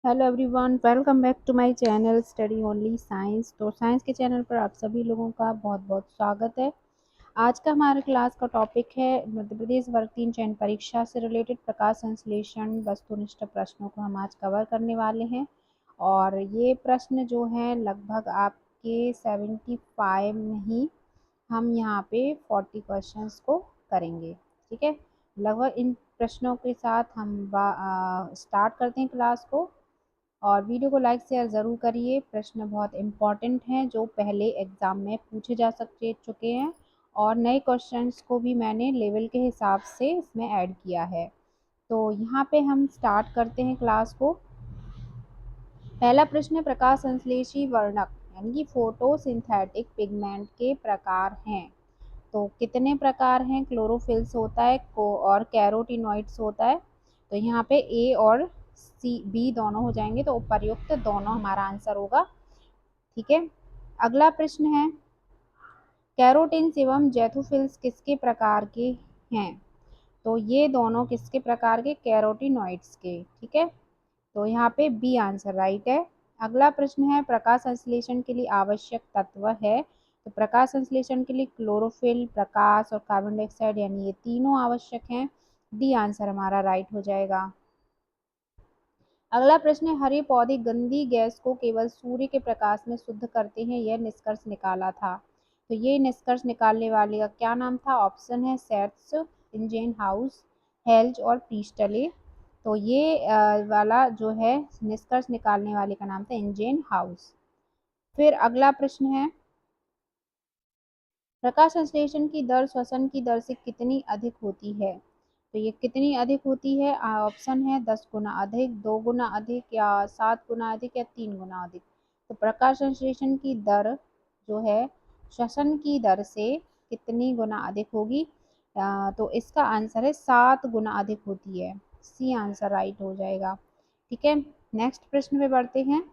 Hello everyone, welcome back to my channel study only science. तो science के channel पर आप सभी लोगों का बहुत बहुत स्वागत है। आज का हमारे क्लास का टॉपिक है मध्य प्रदेश वर्ग 3 चयन परीक्षा से रिलेटेड प्रकाश संश्लेषण वस्तुनिष्ठ प्रश्नों को हम आज कवर करने वाले हैं। और ये प्रश्न जो है लगभग आपके 75 नहीं, हम यहाँ पे 40 क्वेश्चंस को करेंगे। ठीक है, लगभग इन प्रश्नों के साथ हम स्टार्ट करते हैं क्लास को। और वीडियो को लाइक शेयर ज़रूर करिए। प्रश्न बहुत इम्पॉर्टेंट हैं जो पहले एग्ज़ाम में पूछे जा चुके हैं, और नए क्वेश्चंस को भी मैंने लेवल के हिसाब से इसमें ऐड किया है। तो यहाँ पे हम स्टार्ट करते हैं क्लास को। पहला प्रश्न है, प्रकाश संश्लेषी वर्णक यानी कि फोटोसिंथेटिक पिगमेंट के प्रकार हैं। तो कितने प्रकार हैं? क्लोरोफिल्स होता है को और कैरोटिनॉइड्स होता है। तो यहाँ पे ए और सी बी दोनों हो जाएंगे, तो उपर्युक्त दोनों हमारा आंसर होगा। ठीक है, अगला प्रश्न है, कैरोटिन्स एवं जैथोफिल्स किसके प्रकार के हैं? तो ये दोनों किसके प्रकार के? कैरोटिनॉइड्स के। ठीक है, तो यहाँ पे बी आंसर राइट है। अगला प्रश्न है, प्रकाश संश्लेषण के लिए आवश्यक तत्व है। तो प्रकाश संश्लेषण के लिए क्लोरोफिल, प्रकाश और कार्बन डाइऑक्साइड यानी ये तीनों आवश्यक हैं। डी आंसर हमारा राइट हो जाएगा। अगला प्रश्न है, हरे पौधे गंदी गैस को केवल सूर्य के प्रकाश में शुद्ध करते हैं, यह निष्कर्ष निकाला था। तो ये निष्कर्ष निकालने वाले का क्या नाम था? ऑप्शन है सेट्स, इंजेन हाउस, हेल्ज और प्रीस्टले। तो ये वाला जो है निष्कर्ष निकालने वाले का नाम था इंजेन हाउस। फिर अगला प्रश्न है, प्रकाश संश्लेषण की दर श्वसन की दर से कितनी अधिक होती है? तो ये कितनी अधिक होती है? ऑप्शन है 10 गुना अधिक, 2 गुना अधिक, या 7 गुना अधिक, या 3 गुना अधिक। तो प्रकाश संश्लेषण की दर जो है श्वसन की दर से कितनी गुना अधिक होगी? तो इसका आंसर है 7 गुना अधिक होती है। सी आंसर राइट हो जाएगा। ठीक है, नेक्स्ट प्रश्न पे बढ़ते हैं।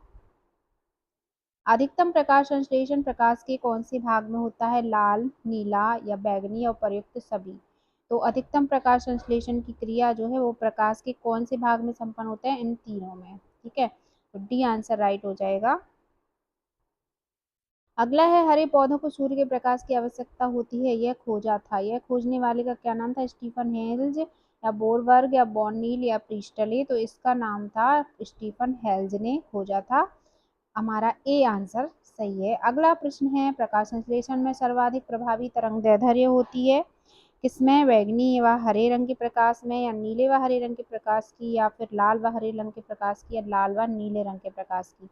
अधिकतम प्रकाश संश्लेषण प्रकाश के कौन से भाग में होता है? लाल, नीला या बैंगनी या उपर्युक्त सभी? तो अधिकतम प्रकाश संश्लेषण की क्रिया जो है वो प्रकाश के कौन से भाग में संपन्न होता है? इन तीनों में। ठीक है, तो डी आंसर राइट हो जाएगा। अगला है, हरे पौधों को सूर्य के प्रकाश की आवश्यकता होती है, यह खोजा था। यह खोजने वाले का क्या नाम था? स्टीफन हेल्ज या बोरबर्ग या बॉर्नील या प्रीस्टले? तो इसका नाम था स्टीफन हेल्ज ने खोजा था। हमारा ए आंसर सही है। अगला प्रश्न है, प्रकाश संश्लेषण में सर्वाधिक प्रभावी तरंगदैर्ध्य होती है किसमें? बैंगनी व हरे रंग के प्रकाश में, या नीले व हरे रंग के प्रकाश की, या फिर लाल व हरे रंग के प्रकाश की, या लाल व नीले रंग के प्रकाश की?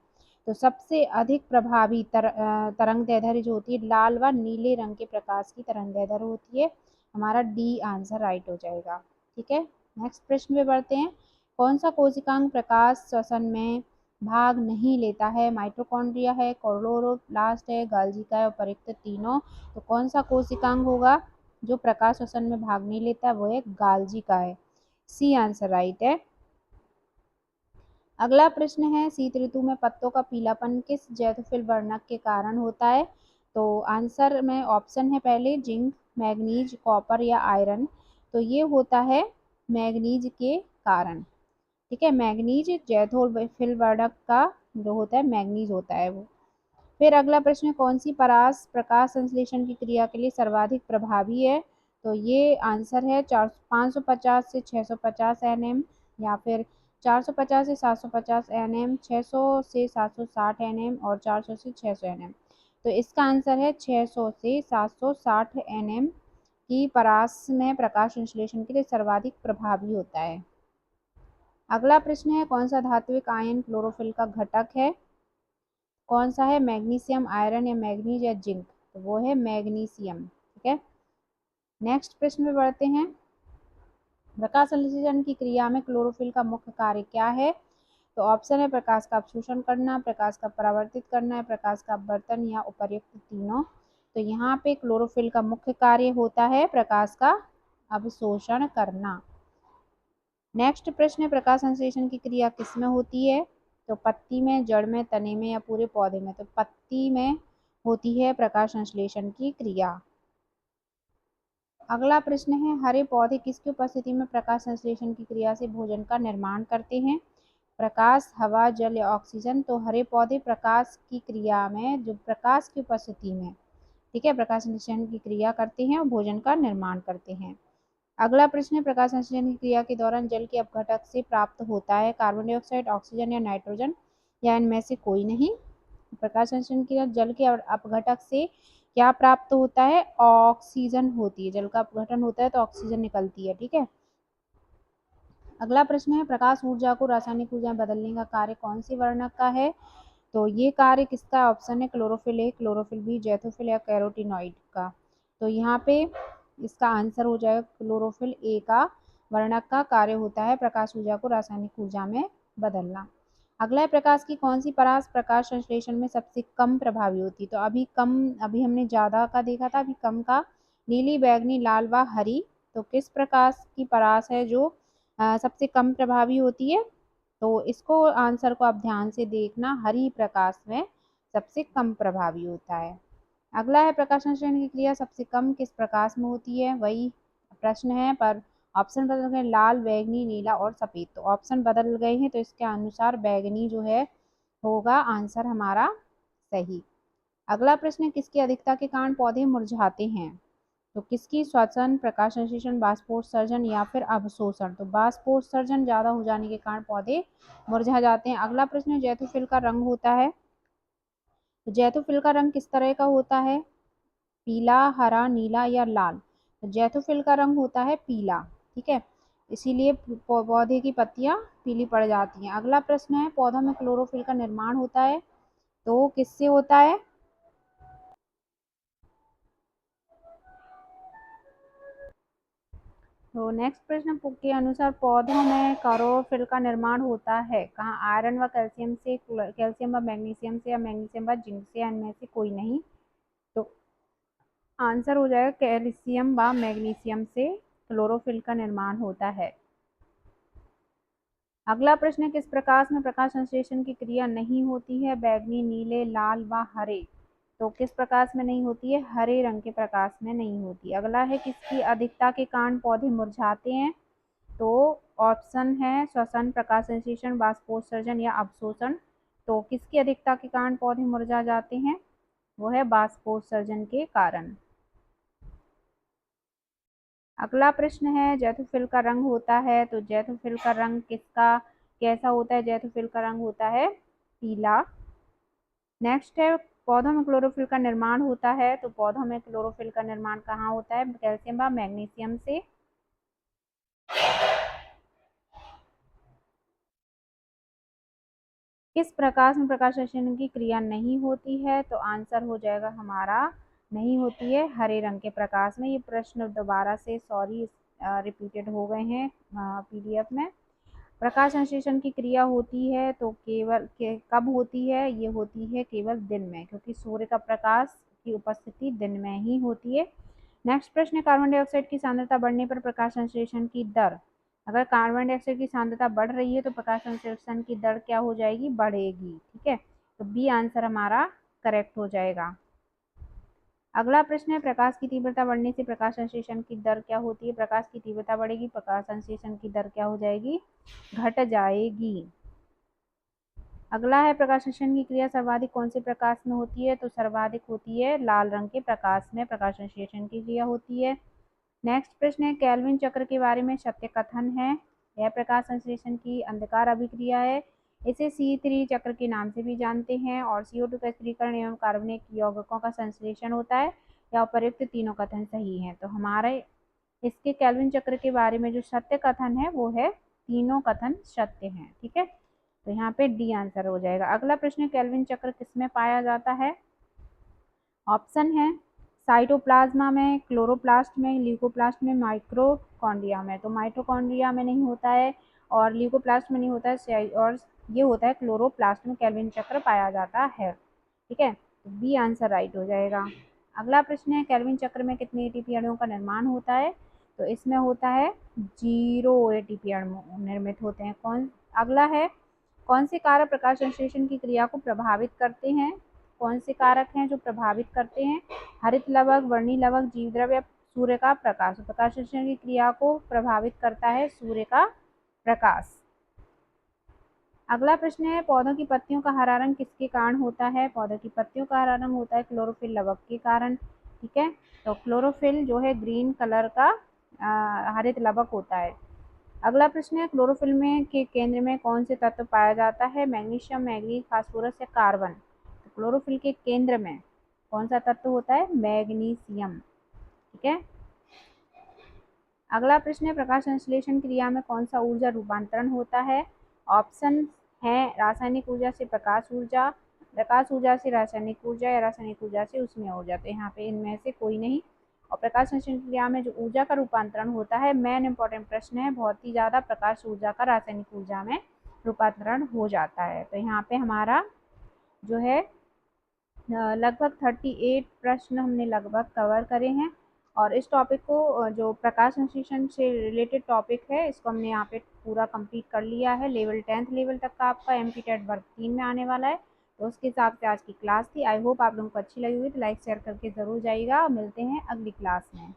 तो सबसे अधिक प्रभावी तरंगदैर्ध्य जो होती है लाल व नीले रंग के प्रकाश की तरंगदैर्ध्य होती है। हमारा डी आंसर राइट हो जाएगा। ठीक है, नेक्स्ट प्रश्न पे बढ़ते हैं। कौन सा कोशिकांग प्रकाश श्वसन में भाग नहीं लेता है? माइटोकॉन्ड्रिया है, क्लोरोप्लास्ट है, गाल्जिका है, उपर्युक्त तीनों? तो कौन सा कोशिकांग होगा जो प्रकाश श्वसन में भाग नहीं लेता? वो है गाल्जिका है। सी आंसर राइट है। अगला प्रश्न है, शीत ऋतु में पत्तों का पीलापन किस जैवफिल वर्णक के कारण होता है? तो आंसर में ऑप्शन है पहले जिंक, मैग्नीज, कॉपर या आयरन। तो ये होता है मैग्नीज के कारण। ठीक है, मैग्नीज जैवफिल वर्णक का जो होता है मैग्नीज होता है वो। फिर अगला प्रश्न है, कौन सी परास प्रकाश संश्लेषण की क्रिया के लिए सर्वाधिक प्रभावी है? तो ये आंसर है 550 से 650 एनएम, या फिर 450 से 750 एनएम, 600 से 760 एनएम और 400 से 600 एनएम। तो इसका आंसर है 600 से 760 एनएम की परास में प्रकाश संश्लेषण के लिए सर्वाधिक प्रभावी होता है। अगला प्रश्न है, कौन सा धात्विक आयन क्लोरोफिल का घटक है? कौन सा है? मैग्नीशियम, आयरन या मैग्नीज या जिंक? तो वो है मैग्नीशियम। ठीक है, नेक्स्ट प्रश्न में बढ़ते हैं। प्रकाश संश्लेषण की क्रिया में क्लोरोफिल का मुख्य कार्य क्या है? तो ऑप्शन है प्रकाश का अवशोषण करना, प्रकाश का परावर्तित करना है, प्रकाश का अपवर्तन, या उपर्युक्त तीनों? तो यहाँ पे क्लोरोफिल का मुख्य कार्य होता है प्रकाश का अवशोषण करना। नेक्स्ट प्रश्न है, प्रकाश संश्लेषण की क्रिया किसमें होती है? तो पत्ती में, जड़ में, तने में या पूरे पौधे में? तो पत्ती में होती है प्रकाश संश्लेषण की क्रिया। अगला प्रश्न है, हरे पौधे किसकी उपस्थिति में प्रकाश संश्लेषण की क्रिया से भोजन का निर्माण करते हैं? प्रकाश, हवा, जल या ऑक्सीजन। तो हरे पौधे प्रकाश की क्रिया में, जो प्रकाश की उपस्थिति में, ठीक है, प्रकाश संश्लेषण की क्रिया करते हैं और भोजन का निर्माण करते हैं। अगला प्रश्न है, प्रकाश संश्लेषण की क्रिया के दौरान जल के अपघटक से प्राप्त होता है कार्बन डाइऑक्साइड, ऑक्सीजन या नाइट्रोजन, या इनमें से कोई नहीं। प्रकाश संश्लेषण की क्रिया जल के अपघटक से क्या प्राप्त होता है? ऑक्सीजन होती है। जल का अपघटन होता है तो ऑक्सीजन निकलती है, ठीक है। अगला प्रश्न है, प्रकाश ऊर्जा को रासायनिक ऊर्जा में बदलने का कार्य कौन सी वर्णक का है? तो ये कार्य किसका? ऑप्शन है क्लोरोफिल ए, क्लोरोफिल बी, जैथोफिल या कैरोटीनॉइड का। तो यहाँ पे इसका आंसर हो जाएगा क्लोरोफिल ए का वर्णक का कार्य होता है प्रकाश ऊर्जा को रासायनिक ऊर्जा में बदलना। अगला है, प्रकाश की कौन सी परास प्रकाश संश्लेषण में सबसे कम प्रभावी होती है? तो अभी हमने ज्यादा का देखा था, अभी कम का। नीली, बैगनी, लाल व हरी। तो किस प्रकाश की परास है जो सबसे कम प्रभावी होती है? तो इसको आंसर को आप ध्यान से देखना, हरी प्रकाश में सबसे कम प्रभावी होता है। अगला है, प्रकाश संश्लेषण की क्रिया सबसे कम किस प्रकाश में होती है? वही प्रश्न है, पर ऑप्शन बदल गए, लाल, बैगनी, नीला और सफेद। तो ऑप्शन बदल गए हैं, तो इसके अनुसार बैगनी जो है होगा आंसर हमारा सही। अगला प्रश्न है, किसकी अधिकता के कारण पौधे मुरझाते हैं? तो किसकी? श्वसन, प्रकाश संश्लेषण, बाष्पोत्सर्जन या फिर अवशोषण। तो बाष्पोत्सर्जन ज्यादा हो जाने के कारण पौधे मुरझा जाते हैं। अगला प्रश्न है, जैतूफिल का रंग होता है? तो जैतूफिल का रंग किस तरह का होता है? पीला, हरा, नीला या लाल। तो जैतूफिल का रंग होता है पीला, ठीक है, इसीलिए पौधे की पत्तियां पीली पड़ जाती हैं। अगला प्रश्न है, पौधों में क्लोरोफिल का निर्माण होता है? तो किससे होता है? तो नेक्स्ट प्रश्न के अनुसार पौधों में क्लोरोफिल का निर्माण होता है कहाँ? आयरन व कैल्शियम से, कैल्शियम व मैग्नीशियम से, या मैग्नीशियम व जिंक से, या इनमें से कोई नहीं। तो आंसर हो जाएगा कैल्शियम व मैग्नीशियम से क्लोरोफिल का निर्माण होता है। अगला प्रश्न है, किस प्रकाश में प्रकाश संश्लेषण की क्रिया नहीं होती है? बैगनी, नीले, लाल व हरे। तो किस प्रकाश में नहीं होती है? हरे रंग के प्रकाश में नहीं होती। अगला है, किसकी अधिकता के कारण पौधे मुरझाते हैं? तो ऑप्शन है श्वसन, प्रकाश संश्लेषण, बाष्पोत्सर्जन या अवशोषण। तो किसकी अधिकता के कारण पौधे मुरझा जाते हैं? वो है बाष्पोत्सर्जन के कारण। अगला प्रश्न है, जैतूफिल का रंग होता है? तो जैतूफिल का रंग किसका कैसा होता है? जैतूफिल का रंग होता है पीला। नेक्स्ट है, पौधों में क्लोरोफिल का निर्माण होता है? तो पौधों में क्लोरोफिल का निर्माण कहाँ होता है? कैल्शियम व मैग्नीशियम से। किस प्रकाश में प्रकाश संश्लेषण की क्रिया नहीं होती है? तो आंसर हो जाएगा हमारा नहीं होती है हरे रंग के प्रकाश में। ये प्रश्न दोबारा से सॉरी रिपीटेड हो गए हैं पीडीएफ में। प्रकाश संश्लेषण की क्रिया होती है तो कब होती है? ये होती है केवल दिन में, क्योंकि सूर्य का प्रकाश की उपस्थिति दिन में ही होती है। नेक्स्ट प्रश्न है, कार्बन डाइऑक्साइड की सांद्रता बढ़ने पर प्रकाश संश्लेषण की दर। अगर कार्बन डाइऑक्साइड की सांद्रता बढ़ रही है तो प्रकाश संश्लेषण की दर क्या हो जाएगी? बढ़ेगी, ठीक है। तो बी आंसर हमारा करेक्ट हो जाएगा। अगला प्रश्न है, प्रकाश की तीव्रता बढ़ने से प्रकाश संश्लेषण की दर क्या होती है? प्रकाश की तीव्रता बढ़ेगी, प्रकाश संश्लेषण की दर क्या हो जाएगी? घट जाएगी। अगला है, प्रकाश संश्लेषण की क्रिया सर्वाधिक कौन से प्रकाश में होती है? तो सर्वाधिक होती है लाल रंग के प्रकाश में प्रकाश संश्लेषण की क्रिया होती है। नेक्स्ट प्रश्न है, केल्विन चक्र के बारे में सत्य कथन है? यह प्रकाश संश्लेषण की अंधकार अभिक्रिया है। इसे C3 चक्र के नाम से भी जानते हैं, और CO2 का स्थिरीकरण एवं कार्बनिक यौगिकों का संश्लेषण होता है। या उपर्युक्त तीनों कथन सही हैं। तो हमारे इसके केल्विन चक्र के बारे में जो सत्य कथन है वो है तीनों कथन सत्य हैं, ठीक है। तो यहाँ पे डी आंसर हो जाएगा। अगला प्रश्न, केल्विन चक्र किसमें पाया जाता है? ऑप्शन है साइटोप्लाज्मा में, क्लोरोप्लास्ट में, ल्यूकोप्लास्ट में, माइक्रोकॉन्ड्रिया में। तो माइटोकॉन्ड्रिया में नहीं होता है और ल्यूकोप्लास्ट में नहीं होता है, और ये होता है क्लोरोप्लास्ट में केल्विन चक्र पाया जाता है, ठीक है। तो बी आंसर राइट हो जाएगा। अगला प्रश्न है, केल्विन चक्र में कितने एटीपी अणुओं का निर्माण होता है? तो इसमें होता है 0 एटीपी अणु निर्मित होते हैं। अगला है, कौन से कारक प्रकाश संश्लेषण की क्रिया को प्रभावित करते हैं? कौन से कारक हैं जो प्रभावित करते हैं? हरित लवक, वर्णी लवक, जीवद्रव्य या सूर्य का प्रकाश। प्रकाश संश्लेषण की क्रिया को प्रभावित करता है सूर्य का प्रकाश। अगला प्रश्न है, पौधों की पत्तियों का हरा रंग किसके कारण होता है? पौधों की पत्तियों का हरा रंग होता है क्लोरोफिल लवक के कारण। ठीक है, तो क्लोरोफिल जो है ग्रीन कलर का हरित लवक होता है। अगला प्रश्न है, क्लोरोफिल में के केंद्र में कौन से तत्व पाया जाता है? मैग्नीशियम, मैंगनीज, फास्फोरस या कार्बन? तो क्लोरोफिल के केंद्र में कौन सा तत्व होता है? मैग्नीशियम। ठीक है। अगला प्रश्न है, प्रकाश संश्लेषण क्रिया में कौन सा ऊर्जा रूपांतरण होता है? ऑप्शन है रासायनिक ऊर्जा से प्रकाश ऊर्जा से रासायनिक ऊर्जा या रासायनिक ऊर्जा से ऊष्मीय ऊर्जा। तो यहाँ पे इनमें से कोई नहीं। और प्रकाश संश्लेषण क्रिया में जो ऊर्जा का रूपांतरण होता है, मेन इंपॉर्टेंट प्रश्न है, बहुत ही ज्यादा प्रकाश ऊर्जा का रासायनिक ऊर्जा में रूपांतरण हो जाता है। तो यहाँ पे हमारा जो है लगभग 38 प्रश्न हमने लगभग कवर करे हैं। और इस टॉपिक को जो प्रकाश संश्लेषण से रिलेटेड टॉपिक है, इसको हमने यहाँ पे पूरा कंप्लीट कर लिया है। लेवल 10th लेवल तक का आपका एमपी वर्ग 3 में आने वाला है। तो उसके हिसाब से आज की क्लास थी। आई होप आप लोगों को अच्छी लगी हुई, तो लाइक शेयर करके ज़रूर जाइएगा। मिलते हैं अगली क्लास में।